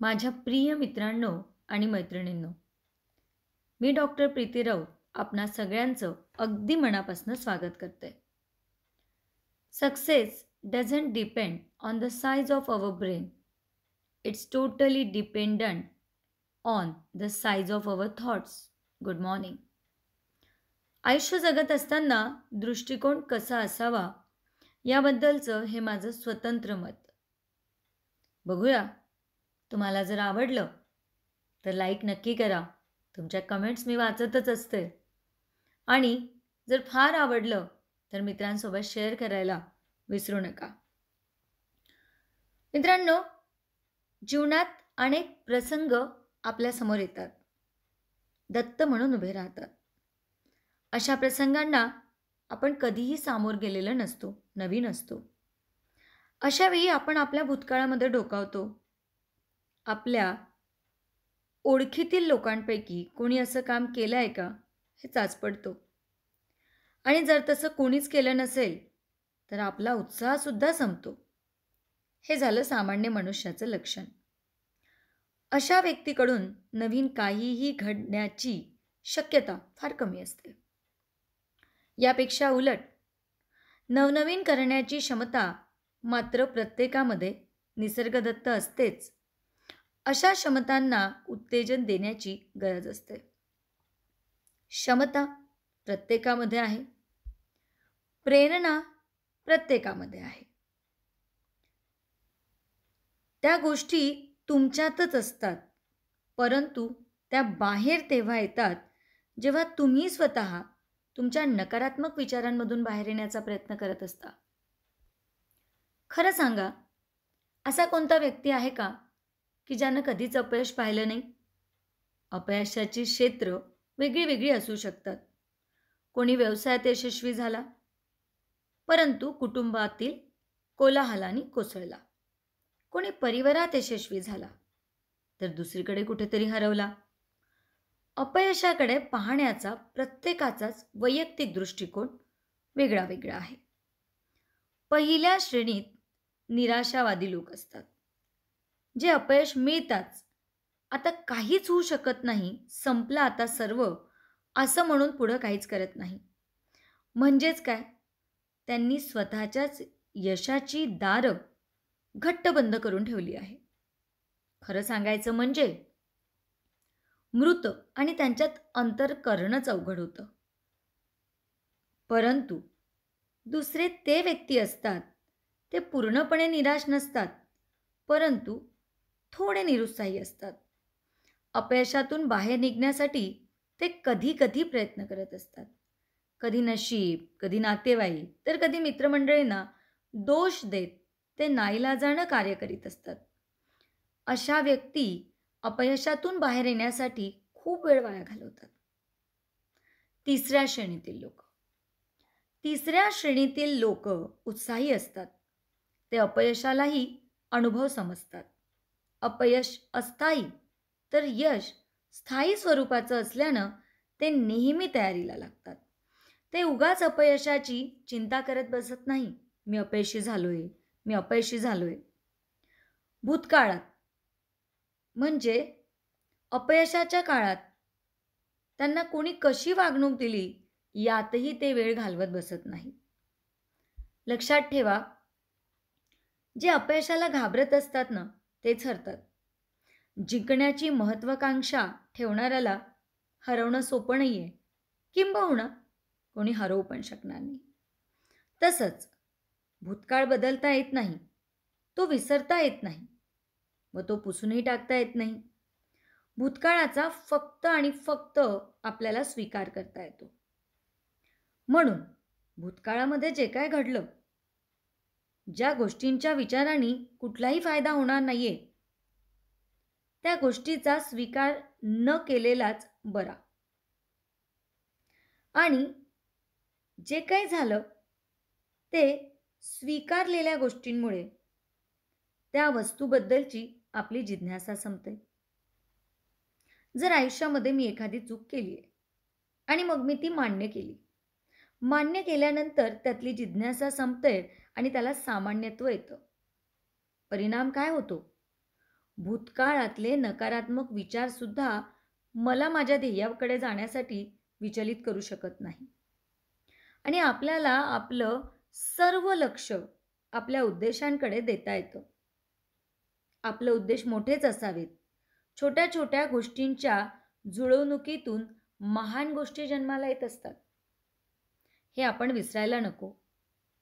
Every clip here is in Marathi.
माझ्या प्रिय मित्रांनो आणि मैत्रिणींनो, मी डॉक्टर प्रीती राऊत आपणा सगळ्यांचं अगदी मनापासून स्वागत करते. Success doesn't depend on the size of our brain. It's totally dependent on the size of our thoughts. Good morning. आयुष्य जगत असताना दृष्टिकोन कसा असावा याबद्दलचं हे माझं स्वतंत्र मत. बघूया, तुम्हाला जर आवडलं तर लाईक नक्की करा. तुमच्या कमेंट्स मी वाचतच असते. आणि जर फार आवडलं तर मित्रांसोबत शेअर करायला विसरू नका. मित्रांनो, जीवनात अनेक प्रसंग आपल्यासमोर येतात, दत्त म्हणून उभे राहतात. अशा प्रसंगांना आपण कधीही सामोर गेलेलो नसतो, नवीन असतो. अशा वेळी आपण आपल्या भूतकाळामध्ये डोकावतो. आपल्या ओळखीतील लोकांपैकी कोणी असं काम केलं आहे का हे चाचपडतो. आणि जर तसं कोणीच केलं नसेल तर आपला उत्साहसुद्धा संपतो. हे झालं सामान्य मनुष्याचं लक्षण. अशा व्यक्तीकडून नवीन काहीही घडण्याची शक्यता फार कमी असते. यापेक्षा उलट नवनवीन करण्याची क्षमता मात्र प्रत्येकामध्ये निसर्गदत्त असतेच. अशा क्षमतांना उत्तेजन देण्याची गरज असते. क्षमता प्रत्येकामध्ये आहे, प्रेरणा प्रत्येकामध्ये आहे. त्या गोष्टी तुमच्यातच असतात, परंतु त्या बाहेर तेव्हा येतात जेव्हा तुम्ही स्वतः तुमच्या नकारात्मक विचारांमधून बाहेर येण्याचा प्रयत्न करत असता. खरं सांगा, असा कोणता व्यक्ती आहे का की ज्यानं कधीच अपयश पाहिलं नाही? अपयशाची क्षेत्र वेगळी वेगळी असू शकतात. कोणी व्यवसायात यशस्वी झाला, परंतु कुटुंबातील कोलाहलाने कोसळला. कोणी परिवारात यशस्वी झाला, तर दुसरीकडे कुठेतरी हरवला. अपयशाकडे पाहण्याचा प्रत्येकाचाच वैयक्तिक दृष्टिकोन वेगळा वेगळा आहे. पहिल्या श्रेणीत निराशावादी लोक असतात, जे अपयश मिळताच आता काहीच होऊ शकत नाही, संपलं आता सर्व, असं म्हणून पुढं काहीच करत नाही. म्हणजेच काय, त्यांनी स्वतःच्याच यशाची दारं घट्ट बंद करून ठेवली आहे. खरं सांगायचं म्हणजे मृत आणि त्यांच्यात अंतर करणंच अवघड होतं. परंतु दुसरे ते व्यक्ती असतात, ते पूर्णपणे निराश नसतात, परंतु थोडे निरुत्साही असतात. अपयशातून बाहेर निघण्यासाठी ते कधी कधी प्रयत्न करत असतात. कधी नशीब, कधी नातेवाईक, तर कधी मित्रमंडळींना दोष देत ते नाईलाजानं कार्य करीत असतात. अशा व्यक्ती अपयशातून बाहेर येण्यासाठी खूप वेळ वाया घालवतात. तिसऱ्या श्रेणीतील लोक. तिसऱ्या श्रेणीतील लोक उत्साही असतात. ते अपयशालाही अनुभव समजतात. अपयश अस्थायी तर यश स्थायी स्वरूपाचं असल्यानं ते नेहमी तयारीला लागतात. ते उगाच अपयशाची चिंता करत बसत नाही. मी अपयशी झालोय, मी अपयशी झालोय. भूतकाळात म्हणजे अपयशाच्या काळात त्यांना कोणी कशी वागणूक दिली यातही ते वेळ घालवत बसत नाही. लक्षात ठेवा, जे अपयशाला घाबरत असतात ना, तेच हरतात. जिंकण्याची महत्त्वाकांक्षा ठेवणाऱ्याला हरवणं सोपं नाही आहे, किंबहुना कोणी हरवू पण शकणार नाही. तसंच भूतकाळ बदलता येत नाही, तो विसरता येत नाही व तो पुसूनही टाकता येत नाही. भूतकाळाचा फक्त आणि फक्त आपल्याला स्वीकार करता येतो. म्हणून भूतकाळामध्ये जे काय घडलं, ज्या गोष्टींच्या विचारांनी कुठलाही फायदा होणार नाहीये, त्या गोष्टीचा स्वीकार न केलेलाच बरा. आणि जे काही झालं ते स्वीकारलेल्या गोष्टींमुळे त्या वस्तूबद्दलची आपली जिज्ञासा संपते. जर आयुष्यामध्ये मी एखादी चूक केली आहे आणि मग मी ती मान्य केली, मान्य केल्यानंतर त्यातली जिज्ञासा संपते आणि त्याला सामान्यत्व येतं. परिणाम काय होतो? भूतकाळातले नकारात्मक विचारसुद्धा मला माझ्या ध्येयाकडे जाण्यासाठी विचलित करू शकत नाही. आणि आपल्याला आपलं सर्व लक्ष आपल्या उद्देशांकडे देता येतं. आपले उद्देश मोठेच असावेत. छोट्या-छोट्या गोष्टींच्या जुळवणुकीतून महान गोष्टी जन्माला येत असतात. हे आपण विसरायला नको.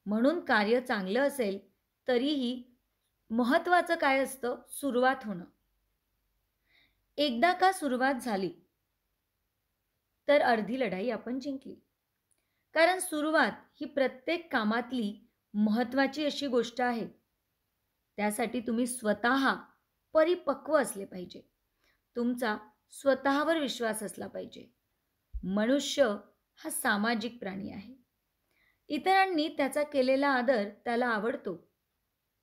म्हणून कार्य चांगलं असेल तरीही महत्त्वाचं काय असतं? सुरुवात होणं. एकदा का सुरुवात झाली तर अर्धी लढाई आपण जिंकली. कारण सुरुवात ही प्रत्येक कामातली महत्त्वाची अशी गोष्ट आहे. त्यासाठी तुम्ही स्वतः परिपक्व असले पाहिजे. तुमचा स्वतःवर विश्वास असला पाहिजे. मनुष्य हा सामाजिक प्राणी आहे. इतरांनी त्याचा केलेला आदर त्याला आवडतो.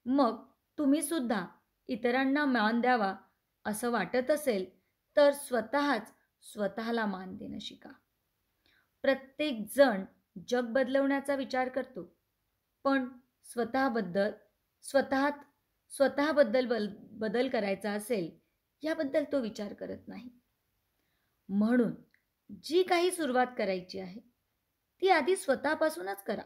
मग तुम्ही सुद्धा इतरांना मान द्यावा असं वाटत असेल तर स्वतःला मान देणं शिका. प्रत्येक जण जग बदलवण्याचा विचार करतो, पण स्वतःबद्दल बदल करायचा असेल याबद्दल तो विचार करत नाही. म्हणून जी काही सुरुवात करायची आहे ती आधी स्वतःपासूनच करा.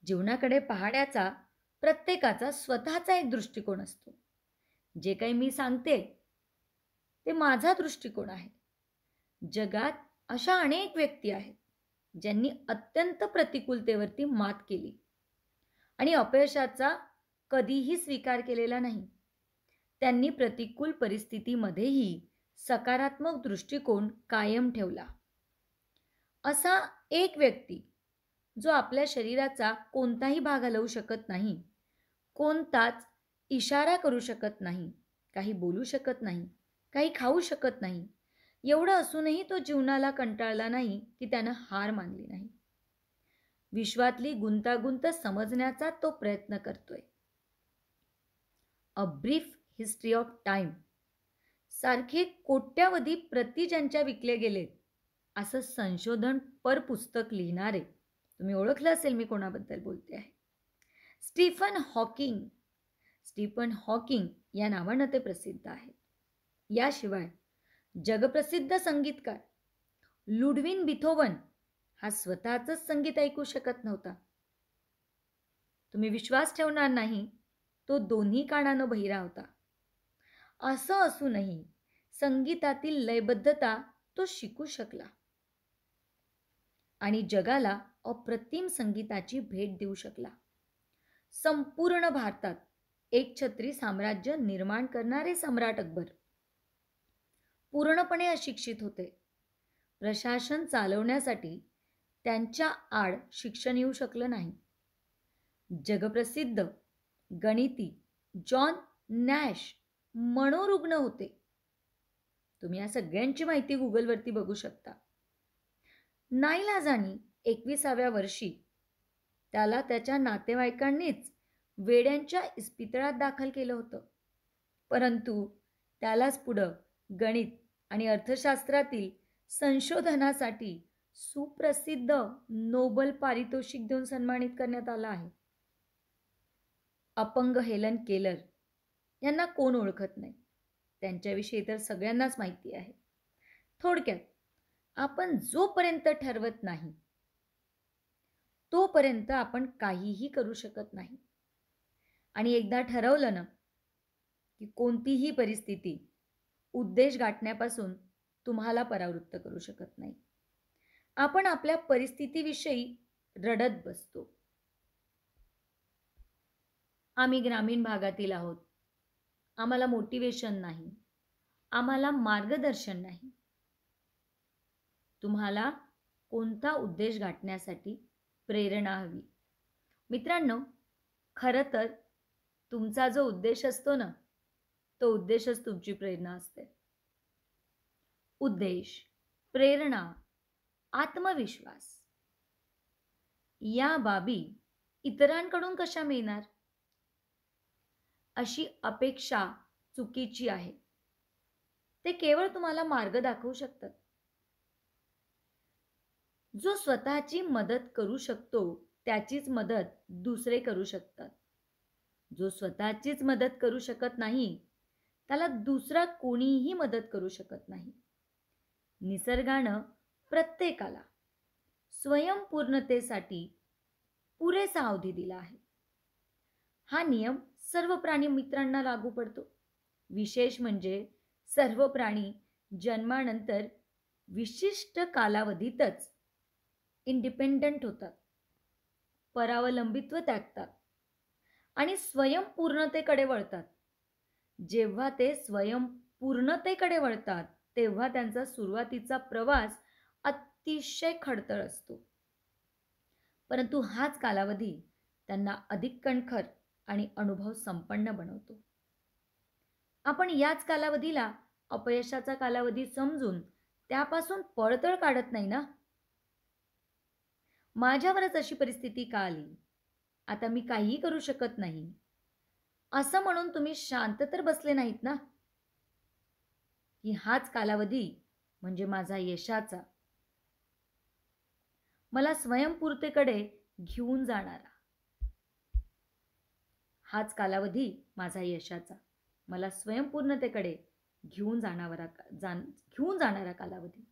जीवनाकडे पाहण्याचा प्रत्येकाचा स्वतःचा एक दृष्टिकोन असतो. जे काही मी सांगते ते माझा दृष्टिकोन आहे. जगात अशा अनेक व्यक्ती आहेत ज्यांनी अत्यंत प्रतिकूलतेवरती मात केली आणि अपयशाचा कधीही स्वीकार केलेला नाही. त्यांनी प्रतिकूल परिस्थितीमध्येही सकारात्मक दृष्टिकोन कायम ठेवला. असा एक व्यक्ती जो आपल्या शरीराचा कोणताही भाग हलवू शकत नाही, कोणताच इशारा करू शकत नाही, काही बोलू शकत नाही, काही खाऊ शकत नाही, एवढं असूनही तो जीवनाला कंटाळला नाही की त्यानं हार मानली नाही. विश्वातली गुंतागुंत समजण्याचा तो प्रयत्न करतोय. A brief history of time सारखे कोट्यावधी प्रती ज्यांच्या विकले गेलेत असं संशोधनपर पुस्तक लिहिणारे, तुम्ही ओळखलं असेल मी कोणाबद्दल बोलते आहे, स्टीफन हॉकिंग या नावानं ते प्रसिद्ध आहेत. याशिवाय जगप्रसिद्ध संगीतकार लुडविन बिथोवन हा स्वतःचंच संगीत ऐकू शकत नव्हता. तुम्ही विश्वास ठेवणार नाही, तो दोन्ही कानानं बहिरा होता. असं असूनही संगीतातील लयबद्धता तो शिकू शकला आणि जगाला अप्रतिम संगीताची भेट देऊ शकला. संपूर्ण भारतात एकछत्री साम्राज्य निर्माण करणारे सम्राट अकबर पूर्णपणे अशिक्षित होते. प्रशासन चालवण्यासाठी त्यांच्या आड शिक्षण येऊ शकलं नाही. जगप्रसिद्ध गणिती जॉन नॅश मनोरुग्ण होते. तुम्ही या सगळ्यांची माहिती गुगलवरती बघू शकता. नाईलाजानी 21व्या वर्षी त्याला त्याच्या नातेवाईकांनीच वेड्यांच्या इस्पितळात दाखल केलं होतं. परंतु त्यालाच पुढं गणित आणि अर्थशास्त्रातील संशोधनासाठी सुप्रसिद्ध नोबेल पारितोषिक देऊन सन्मानित करण्यात आलं आहे. अपंग हेलन केलर यांना कोण ओळखत नाही. त्यांच्याविषयी तर सगळ्यांनाच माहिती आहे. थोडक्यात आपण जोपर्यंत ठरवत नाही तोपर्यंत आपण काहीही करू शकत नाही. आणि एकदा ठरवलं ना की कोणतीही परिस्थिती उद्देश गाठण्यापासून तुम्हाला परावृत्त करू शकत नाही. आपण आपल्या परिस्थितीविषयी रडत बसतो. आम्ही ग्रामीण भागातील आहोत, आम्हाला मोटिवेशन नाही, आम्हाला मार्गदर्शन नाही. तुम्हाला कोणता उद्देश गाठण्यासाठी प्रेरणा हवी? मित्रांनो, खरं तर तुमचा जो उद्देश असतो ना, तो उद्देशच तुमची प्रेरणा असते. उद्देश, प्रेरणा, आत्मविश्वास या बाबी इतरांकडून कशा मिळणार? अशी अपेक्षा चुकीची आहे. ते केवळ तुम्हाला मार्ग दाखवू शकतात. जो स्वतःची मदत करू शकतो त्याचीच मदत दुसरे करू शकतात. जो स्वतःचीच मदत करू शकत नाही त्याला दुसरा कोणीही मदत करू शकत नाही. निसर्गानं प्रत्येकाला स्वयंपूर्णतेसाठी पुरेसा अवधी दिला आहे. हा नियम सर्व प्राणी मित्रांना लागू पडतो. विशेष म्हणजे सर्व प्राणी जन्मानंतर विशिष्ट कालावधीतच इंडिपेंडंट होतात, परावलंबित्व त्यागतात आणि स्वयंपूर्णतेकडे वळतात. जेव्हा ते स्वयंपूर्णतेकडे वळतात तेव्हा त्यांचा सुरुवातीचा प्रवास अतिशय खडतर असतो. परंतु हाच कालावधी त्यांना अधिक कणखर आणि अनुभव संपन्न बनवतो. आपण याच कालावधीला अपयशाचा कालावधी समजून त्यापासून पळतळ काढत नाही ना. माझ्यावरच अशी परिस्थिती का आली? आता मी काहीही करू शकत नाही. असं म्हणून तुम्ही शांत तर बसले नाहीत ना. की हाच कालावधी म्हणजे माझा यशाचा, मला स्वयंपूर्णतेकडे घेऊन जाणारा. हाच कालावधी माझा यशाचा, मला स्वयंपूर्णतेकडे घेऊन जाणारा कालावधी.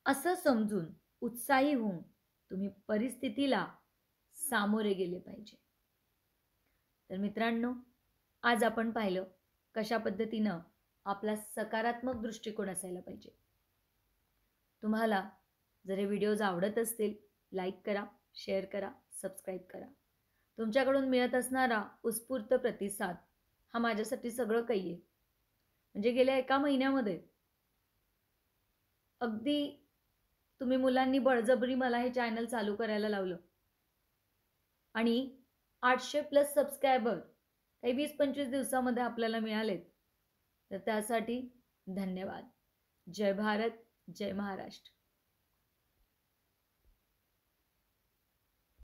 असं समजून उत्साही होऊन तुम्ही परिस्थितीला सामोरे गेले पाहिजे. तर मित्रांनो, आज आपण पाहिलं कशा पद्धतीनं आपला सकारात्मक दृष्टिकोन असायला पाहिजे. तुम्हाला जर हे व्हिडिओज आवडत असतील, लाईक करा, शेअर करा, सबस्क्राईब करा. तुमच्याकडून मिळत असणारा उत्स्फूर्त प्रतिसाद हा माझ्यासाठी सगळं काही आहे. म्हणजे गेल्या 1 महिन्यामध्ये अगदी तुम्ही मुलांनी बळजबरी मला हे चॅनल चालू करायला लावलं आणि 800+ सबस्क्रायबर काही 20-25 दिवसामध्ये आपल्याला मिळालेत. तर त्यासाठी धन्यवाद. जय भारत, जय महाराष्ट्र.